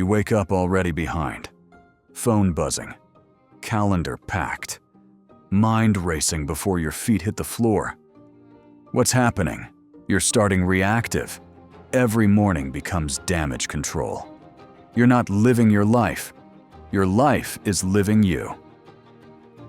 You wake up already behind. Phone buzzing. Calendar packed. Mind racing before your feet hit the floor. What's happening? You're starting reactive. Every morning becomes damage control. You're not living your life. Your life is living you.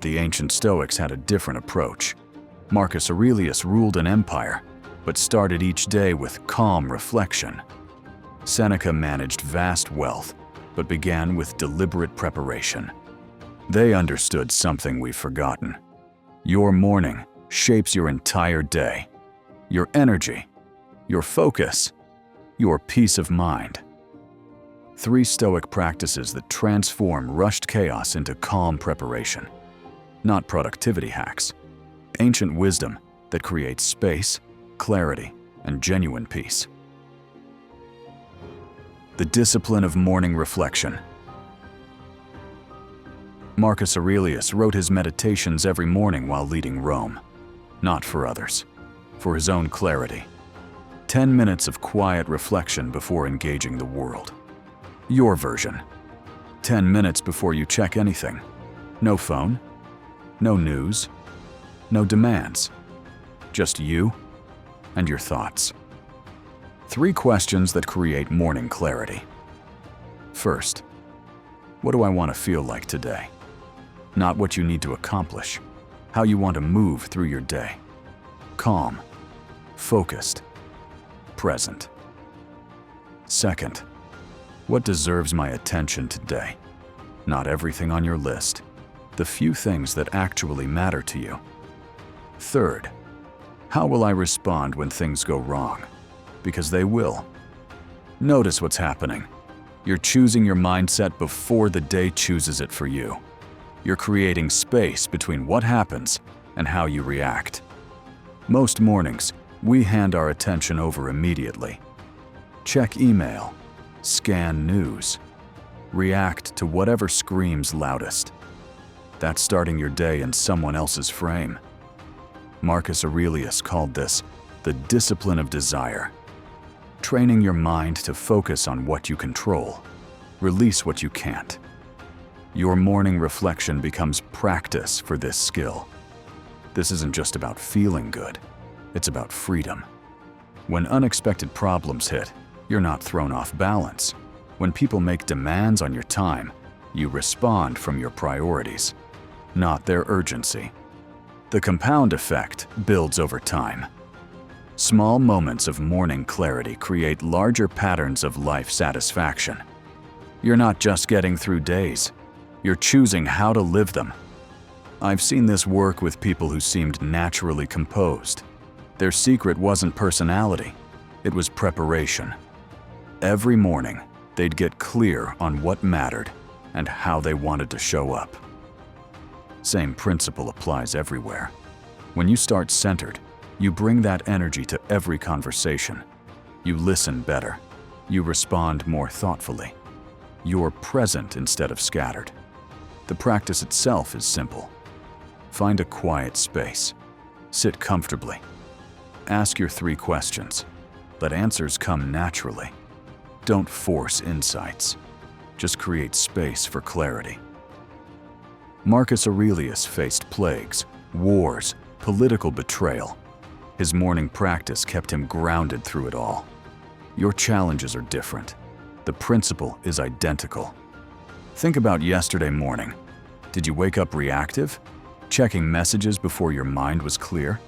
The ancient Stoics had a different approach. Marcus Aurelius ruled an empire, but started each day with calm reflection. Seneca managed vast wealth, but began with deliberate preparation. They understood something we've forgotten. Your morning shapes your entire day. Your energy, your focus, your peace of mind. 3 Stoic practices that transform rushed chaos into calm preparation. Not productivity hacks. Ancient wisdom that creates space, clarity, and genuine peace. The discipline of morning reflection. Marcus Aurelius wrote his meditations every morning while leading Rome. Not for others, for his own clarity. 10 minutes of quiet reflection before engaging the world. Your version. 10 minutes before you check anything. No phone, no news, no demands. Just you and your thoughts. 3 questions that create morning clarity. First, what do I want to feel like today? Not what you need to accomplish, how you want to move through your day. Calm, focused, present. Second, what deserves my attention today? Not everything on your list, the few things that actually matter to you. Third, how will I respond when things go wrong? Because they will. Notice what's happening. You're choosing your mindset before the day chooses it for you. You're creating space between what happens and how you react. Most mornings, we hand our attention over immediately. Check email, scan news, react to whatever screams loudest. That's starting your day in someone else's frame. Marcus Aurelius called this the discipline of desire. Training your mind to focus on what you control, release what you can't. Your morning reflection becomes practice for this skill. This isn't just about feeling good, it's about freedom. When unexpected problems hit, you're not thrown off balance. When people make demands on your time, you respond from your priorities, not their urgency. The compound effect builds over time. Small moments of morning clarity create larger patterns of life satisfaction. You're not just getting through days, you're choosing how to live them. I've seen this work with people who seemed naturally composed. Their secret wasn't personality, it was preparation. Every morning, they'd get clear on what mattered and how they wanted to show up. Same principle applies everywhere. When you start centered, you bring that energy to every conversation. You listen better. You respond more thoughtfully. You're present instead of scattered. The practice itself is simple. Find a quiet space. Sit comfortably. Ask your 3 questions. Let answers come naturally. Don't force insights. Just create space for clarity. Marcus Aurelius faced plagues, wars, political betrayal. His morning practice kept him grounded through it all. Your challenges are different. The principle is identical. Think about yesterday morning. Did you wake up reactive? Checking messages before your mind was clear?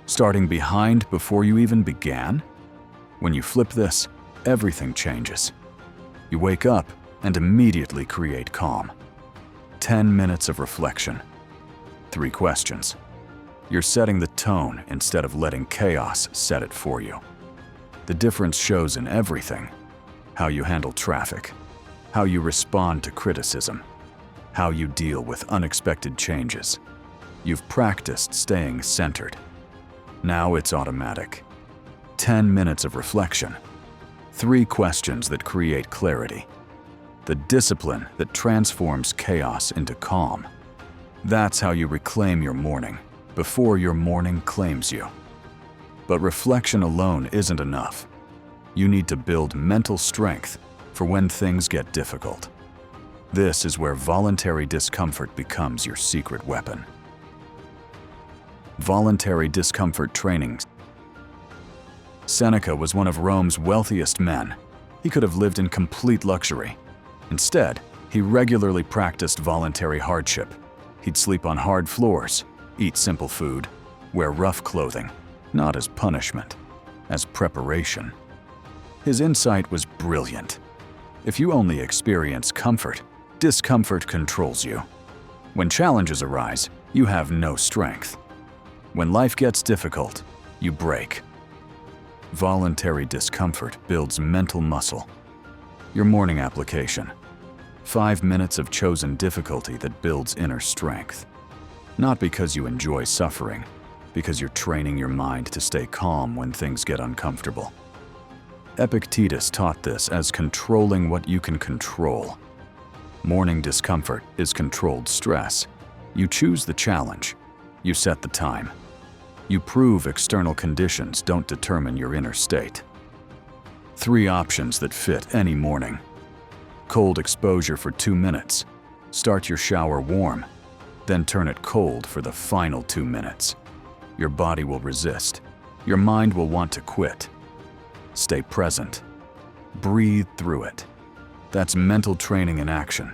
Starting behind before you even began? When you flip this, everything changes. You wake up and immediately create calm. 10 minutes of reflection. 3 questions. You're setting the tone instead of letting chaos set it for you. The difference shows in everything. How you handle traffic, how you respond to criticism, how you deal with unexpected changes. You've practiced staying centered. Now it's automatic. 10 minutes of reflection. 3 questions that create clarity. The discipline that transforms chaos into calm. That's how you reclaim your morning, before your morning claims you. But reflection alone isn't enough. You need to build mental strength for when things get difficult. This is where voluntary discomfort becomes your secret weapon. Voluntary discomfort training. Seneca was one of Rome's wealthiest men. He could have lived in complete luxury. Instead, he regularly practiced voluntary hardship. He'd sleep on hard floors, eat simple food, wear rough clothing, not as punishment, as preparation. His insight was brilliant. If you only experience comfort, discomfort controls you. When challenges arise, you have no strength. When life gets difficult, you break. Voluntary discomfort builds mental muscle. Your morning application. 5 minutes of chosen difficulty that builds inner strength. Not because you enjoy suffering, because you're training your mind to stay calm when things get uncomfortable. Epictetus taught this as controlling what you can control. Morning discomfort is controlled stress. You choose the challenge. You set the time. You prove external conditions don't determine your inner state. 3 options that fit any morning. Cold exposure for 2 minutes. Start your shower warm, then turn it cold for the final 2 minutes. Your body will resist. Your mind will want to quit. Stay present. Breathe through it. That's mental training in action.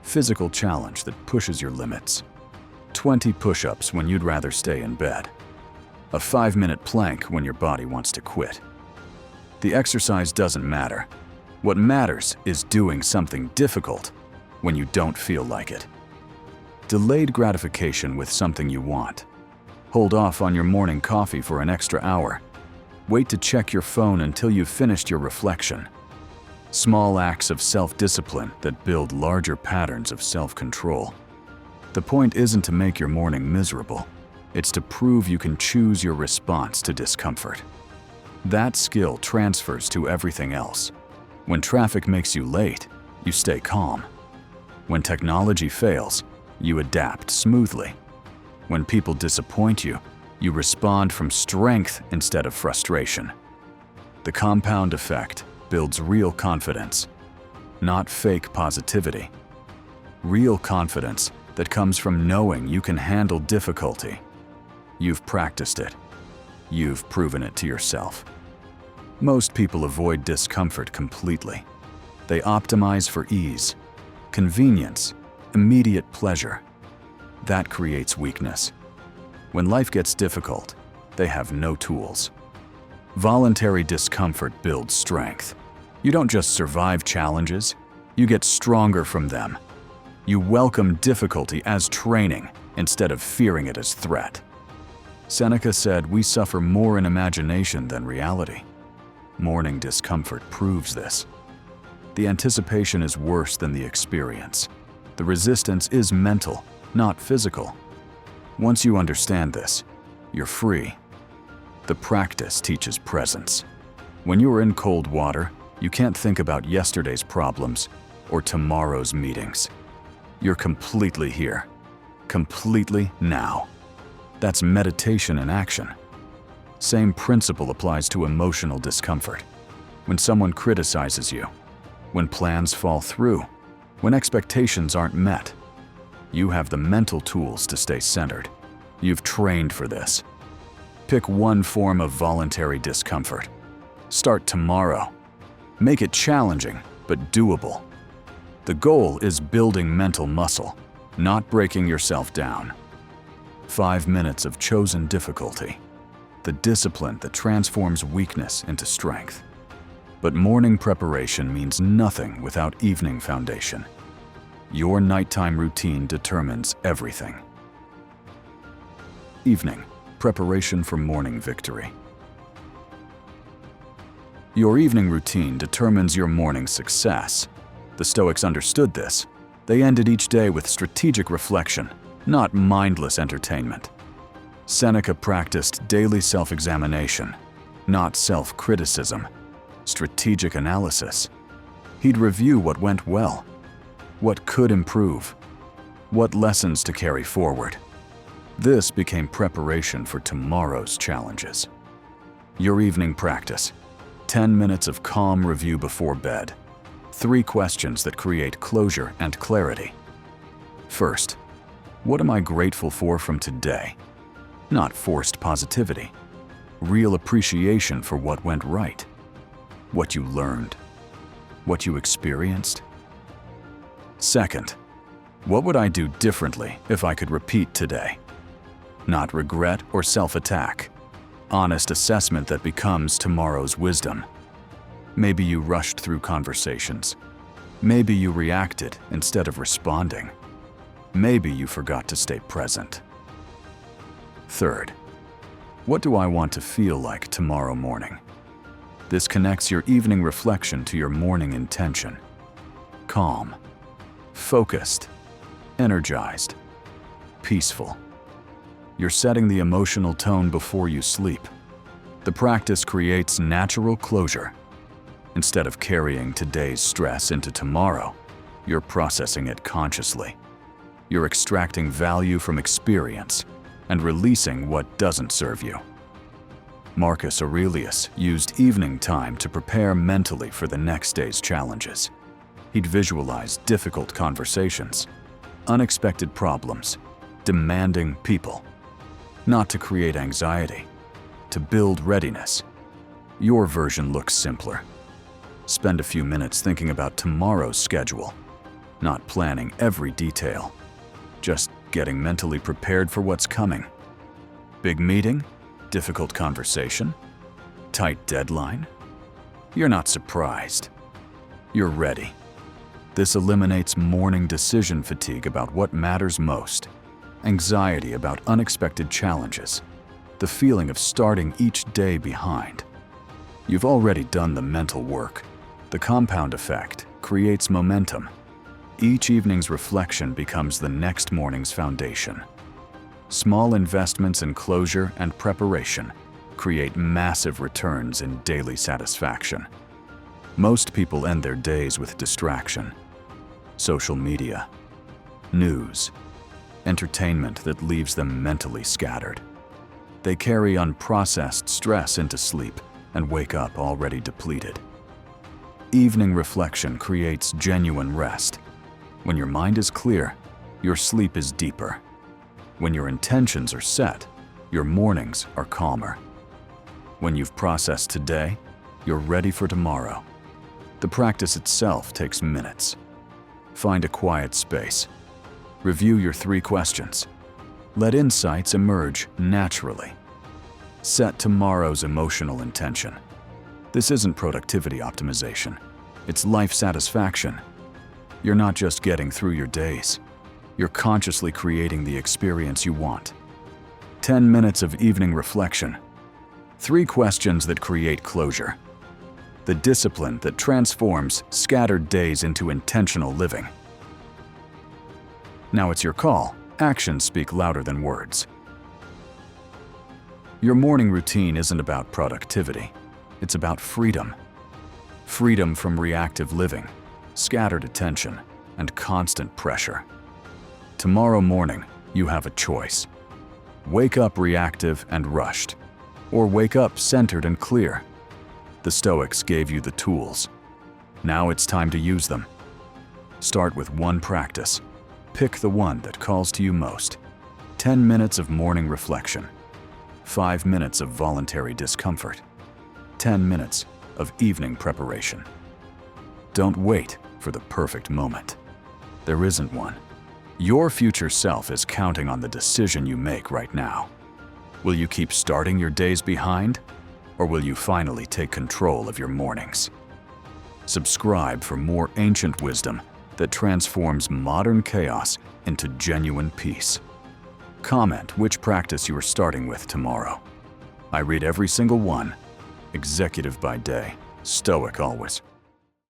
Physical challenge that pushes your limits. 20 push-ups when you'd rather stay in bed. A 5-minute plank when your body wants to quit. The exercise doesn't matter. What matters is doing something difficult when you don't feel like it. Delayed gratification with something you want. Hold off on your morning coffee for an extra hour. Wait to check your phone until you've finished your reflection. Small acts of self-discipline that build larger patterns of self-control. The point isn't to make your morning miserable. It's to prove you can choose your response to discomfort. That skill transfers to everything else. When traffic makes you late, you stay calm. When technology fails, you adapt smoothly. When people disappoint you, you respond from strength instead of frustration. The compound effect builds real confidence, not fake positivity. Real confidence that comes from knowing you can handle difficulty. You've practiced it. You've proven it to yourself. Most people avoid discomfort completely. They optimize for ease, convenience, immediate pleasure. That creates weakness. When life gets difficult, they have no tools. Voluntary discomfort builds strength. You don't just survive challenges, you get stronger from them. You welcome difficulty as training instead of fearing it as threat. Seneca said we suffer more in imagination than reality. Morning discomfort proves this. The anticipation is worse than the experience. The resistance is mental, not physical. Once you understand this, you're free. The practice teaches presence. When you are in cold water, you can't think about yesterday's problems or tomorrow's meetings. You're completely here, completely now. That's meditation in action. Same principle applies to emotional discomfort. When someone criticizes you, when plans fall through, when expectations aren't met, you have the mental tools to stay centered. You've trained for this. Pick one form of voluntary discomfort. Start tomorrow. Make it challenging, but doable. The goal is building mental muscle, not breaking yourself down. 5 minutes of chosen difficulty. The discipline that transforms weakness into strength. But morning preparation means nothing without evening foundation. Your nighttime routine determines everything. Evening, preparation for morning victory. Your evening routine determines your morning success. The Stoics understood this. They ended each day with strategic reflection, not mindless entertainment. Seneca practiced daily self-examination, not self-criticism, strategic analysis. He'd review what went well, what could improve, what lessons to carry forward. This became preparation for tomorrow's challenges. Your evening practice, 10 minutes of calm review before bed. 3 questions that create closure and clarity. First, what am I grateful for from today? Not forced positivity. Real appreciation for what went right. What you learned. What you experienced. Second, what would I do differently if I could repeat today? Not regret or self-attack. Honest assessment that becomes tomorrow's wisdom. Maybe you rushed through conversations. Maybe you reacted instead of responding. Maybe you forgot to stay present. Third, what do I want to feel like tomorrow morning? This connects your evening reflection to your morning intention. Calm, focused, energized, peaceful. You're setting the emotional tone before you sleep. The practice creates natural closure. Instead of carrying today's stress into tomorrow, you're processing it consciously. You're extracting value from experience and releasing what doesn't serve you. Marcus Aurelius used evening time to prepare mentally for the next day's challenges. He'd visualize difficult conversations, unexpected problems, demanding people. Not to create anxiety, to build readiness. Your version looks simpler. Spend a few minutes thinking about tomorrow's schedule, not planning every detail, just getting mentally prepared for what's coming. Big meeting? Difficult conversation? Tight deadline? You're not surprised. You're ready. This eliminates morning decision fatigue about what matters most, anxiety about unexpected challenges, the feeling of starting each day behind. You've already done the mental work. The compound effect creates momentum. Each evening's reflection becomes the next morning's foundation. Small investments in closure and preparation create massive returns in daily satisfaction. Most people end their days with distraction. Social media, news, entertainment that leaves them mentally scattered. They carry unprocessed stress into sleep and wake up already depleted. Evening reflection creates genuine rest. When your mind is clear, your sleep is deeper. When your intentions are set, your mornings are calmer. When you've processed today, you're ready for tomorrow. The practice itself takes minutes. Find a quiet space. Review your 3 questions. Let insights emerge naturally. Set tomorrow's emotional intention. This isn't productivity optimization. It's life satisfaction. You're not just getting through your days. You're consciously creating the experience you want. 10 minutes of evening reflection. 3 questions that create closure. The discipline that transforms scattered days into intentional living. Now it's your call. Actions speak louder than words. Your morning routine isn't about productivity. It's about freedom. Freedom from reactive living, scattered attention, and constant pressure. Tomorrow morning, you have a choice. Wake up reactive and rushed, or wake up centered and clear. The Stoics gave you the tools. Now it's time to use them. Start with one practice. Pick the one that calls to you most. 10 minutes of morning reflection. 5 minutes of voluntary discomfort. 10 minutes of evening preparation. Don't wait for the perfect moment. There isn't one. Your future self is counting on the decision you make right now. Will you keep starting your days behind, or will you finally take control of your mornings? Subscribe for more ancient wisdom that transforms modern chaos into genuine peace. Comment which practice you are starting with tomorrow. I read every single one. Executive by day, Stoic always.